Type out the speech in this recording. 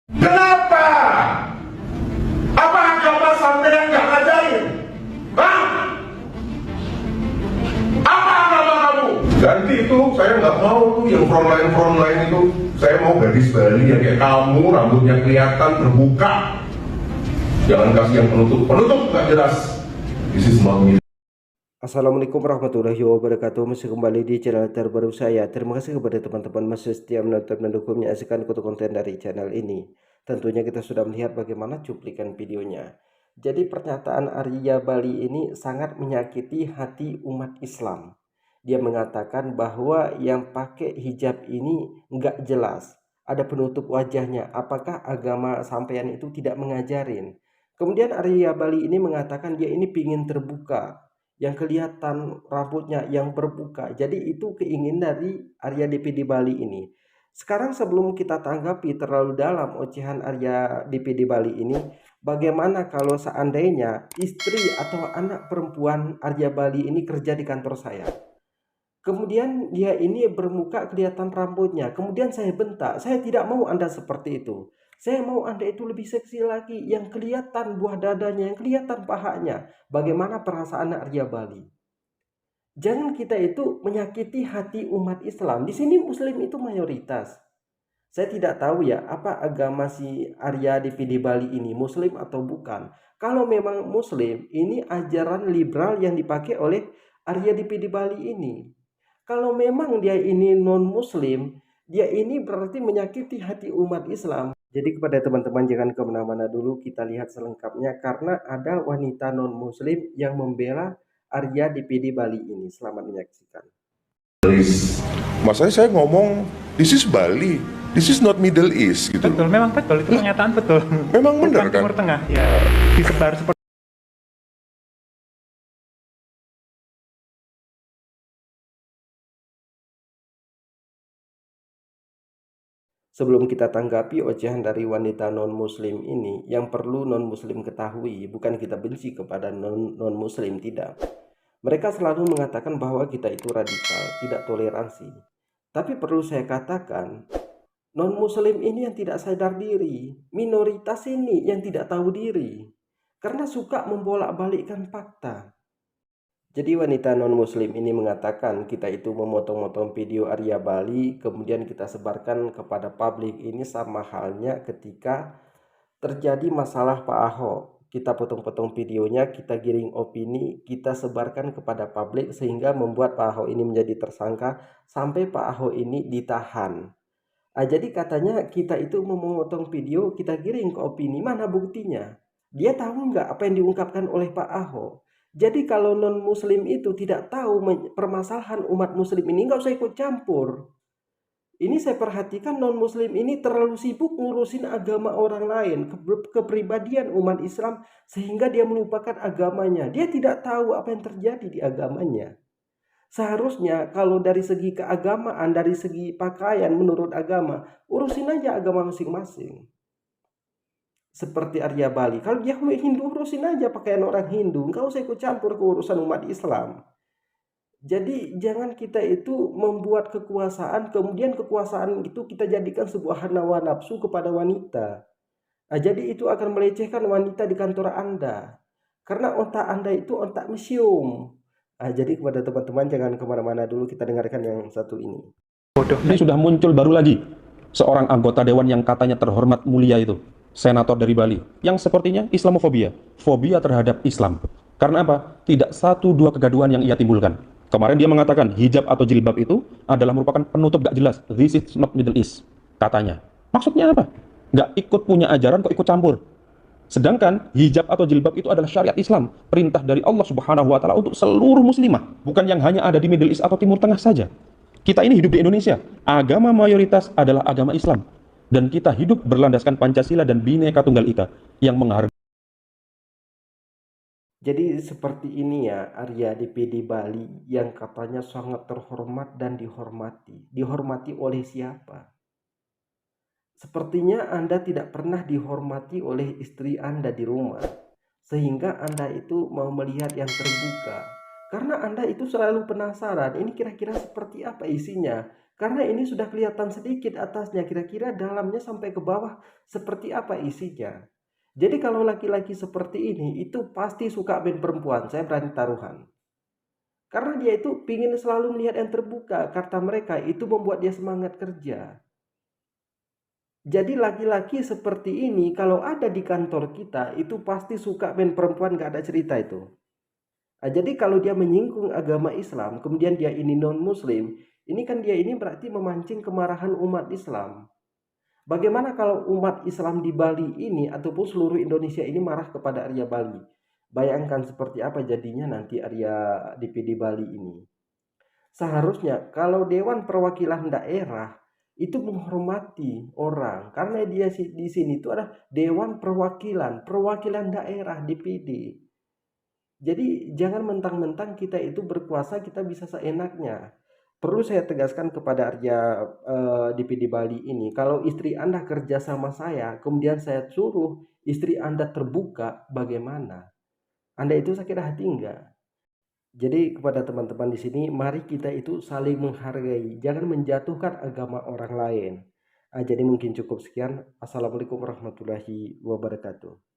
Kenapa? Apa agama sampean nggak ngajarin? Hah? Apa agama kamu? Ganti itu, saya nggak mau tuh yang frontline itu. Saya mau gadis Bali yang kayak kamu, rambutnya kelihatan terbuka. Jangan kasih yang penutup nggak jelas. This is not me. Assalamualaikum warahmatullahi wabarakatuh. Masih kembali di channel terbaru saya. Terima kasih kepada teman-teman masih setia menonton dan dukung menyaksikan konten dari channel ini. Tentunya kita sudah melihat bagaimana cuplikan videonya. Jadi pernyataan Arya Bali ini sangat menyakiti hati umat Islam. Dia mengatakan bahwa yang pakai hijab ini nggak jelas, ada penutup wajahnya. Apakah agama sampean itu tidak mengajarin? Kemudian Arya Bali ini mengatakan dia ini pingin terbuka, yang kelihatan rambutnya yang berbuka. Jadi itu keinginan dari Arya DPD Bali ini. Sekarang sebelum kita tanggapi terlalu dalam ocehan Arya DPD Bali ini, bagaimana kalau seandainya istri atau anak perempuan Arya Bali ini kerja di kantor saya? Kemudian dia ini bermuka kelihatan rambutnya. Kemudian saya bentak, saya tidak mau Anda seperti itu. Saya mau Anda itu lebih seksi lagi, yang kelihatan buah dadanya, yang kelihatan pahanya. Bagaimana perasaan Arya Bali? Jangan kita itu menyakiti hati umat Islam. Di sini Muslim itu mayoritas. Saya tidak tahu ya, apa agama si Arya DPD Bali ini, Muslim atau bukan. Kalau memang Muslim, ini ajaran liberal yang dipakai oleh Arya DPD Bali ini. Kalau memang dia ini non-muslim, dia ini berarti menyakiti hati umat Islam. Jadi kepada teman-teman jangan kemana-mana dulu, kita lihat selengkapnya karena ada wanita non-muslim yang membela Arya DPD Bali ini. Selamat menyaksikan. Masanya saya ngomong, this is Bali, this is not Middle East gitu. Betul, memang betul, itu pernyataan betul. Memang benar kan? Timur Tengah, ya disebar seperti Sebelum kita tanggapi ocehan dari wanita non-muslim ini, yang perlu non-muslim ketahui, bukan kita benci kepada non-muslim, tidak. Mereka selalu mengatakan bahwa kita itu radikal, tidak toleransi. Tapi perlu saya katakan, non-muslim ini yang tidak sadar diri, minoritas ini yang tidak tahu diri, karena suka membolak-balikkan fakta. Jadi wanita non-muslim ini mengatakan kita itu memotong-motong video Arya Bali, kemudian kita sebarkan kepada publik. Ini sama halnya ketika terjadi masalah Pak Ahok. Kita potong-potong videonya, kita giring opini, kita sebarkan kepada publik sehingga membuat Pak Ahok ini menjadi tersangka sampai Pak Ahok ini ditahan. Jadi katanya kita itu memotong video, kita giring ke opini, mana buktinya? Dia tahu nggak apa yang diungkapkan oleh Pak Ahok? Jadi kalau non-muslim itu tidak tahu permasalahan umat muslim ini, nggak usah ikut campur. Ini saya perhatikan non-muslim ini terlalu sibuk ngurusin agama orang lain, kepribadian umat Islam, sehingga dia melupakan agamanya. Dia tidak tahu apa yang terjadi di agamanya. Seharusnya kalau dari segi keagamaan, dari segi pakaian menurut agama, urusin aja agama masing-masing. Seperti Arya Bali, kalau dia Hindu urusin aja pakaian orang Hindu, nggak usah ikut campur ke urusan umat Islam. Jadi jangan kita itu membuat kekuasaan, kemudian kekuasaan itu kita jadikan sebuah hawa nafsu kepada wanita. Jadi itu akan melecehkan wanita di kantor Anda, karena otak Anda itu otak museum. Jadi kepada teman-teman jangan kemana-mana dulu, kita dengarkan yang satu ini. bodoh. Ini sudah muncul baru lagi seorang anggota dewan yang katanya terhormat mulia itu, senator dari Bali, yang sepertinya Islamofobia, fobia terhadap Islam. Karena apa? Tidak satu dua kegaduhan yang ia timbulkan. Kemarin dia mengatakan hijab atau jilbab itu adalah merupakan penutup gak jelas. This is not Middle East, katanya. Maksudnya apa? Gak ikut punya ajaran kok ikut campur. Sedangkan hijab atau jilbab itu adalah syariat Islam, perintah dari Allah Subhanahu wa taala untuk seluruh muslimah, bukan yang hanya ada di Middle East atau Timur Tengah saja. Kita ini hidup di Indonesia, agama mayoritas adalah agama Islam, dan kita hidup berlandaskan Pancasila dan Bhinneka Tunggal Ika yang menghargai. Jadi seperti ini ya Arya DPD Bali yang katanya sangat terhormat dan dihormati. Dihormati oleh siapa? Sepertinya Anda tidak pernah dihormati oleh istri Anda di rumah, sehingga Anda itu mau melihat yang terbuka. Karena Anda itu selalu penasaran, ini kira-kira seperti apa isinya. Karena ini sudah kelihatan sedikit atasnya, kira-kira dalamnya sampai ke bawah seperti apa isinya. Jadi kalau laki-laki seperti ini itu pasti suka band perempuan, saya berani taruhan. Karena dia itu pingin selalu melihat yang terbuka, kata mereka itu membuat dia semangat kerja. Jadi laki-laki seperti ini kalau ada di kantor kita itu pasti suka band perempuan, gak ada cerita itu. Nah, jadi kalau dia menyinggung agama Islam, kemudian dia ini non-muslim, ini kan dia ini berarti memancing kemarahan umat Islam. Bagaimana kalau umat Islam di Bali ini ataupun seluruh Indonesia ini marah kepada Arya Bali? Bayangkan seperti apa jadinya nanti Arya DPD Bali ini. Seharusnya kalau Dewan Perwakilan Daerah itu menghormati orang, karena dia di sini itu adalah Dewan Perwakilan Daerah DPD. Jadi jangan mentang-mentang kita itu berkuasa kita bisa seenaknya. Perlu saya tegaskan kepada Arya DPD Bali ini, kalau istri Anda kerja sama saya, kemudian saya suruh istri Anda terbuka, bagaimana? Anda itu sakit hati enggak? Jadi kepada teman-teman di sini, mari kita itu saling menghargai, jangan menjatuhkan agama orang lain. Jadi mungkin cukup sekian. Assalamualaikum warahmatullahi wabarakatuh.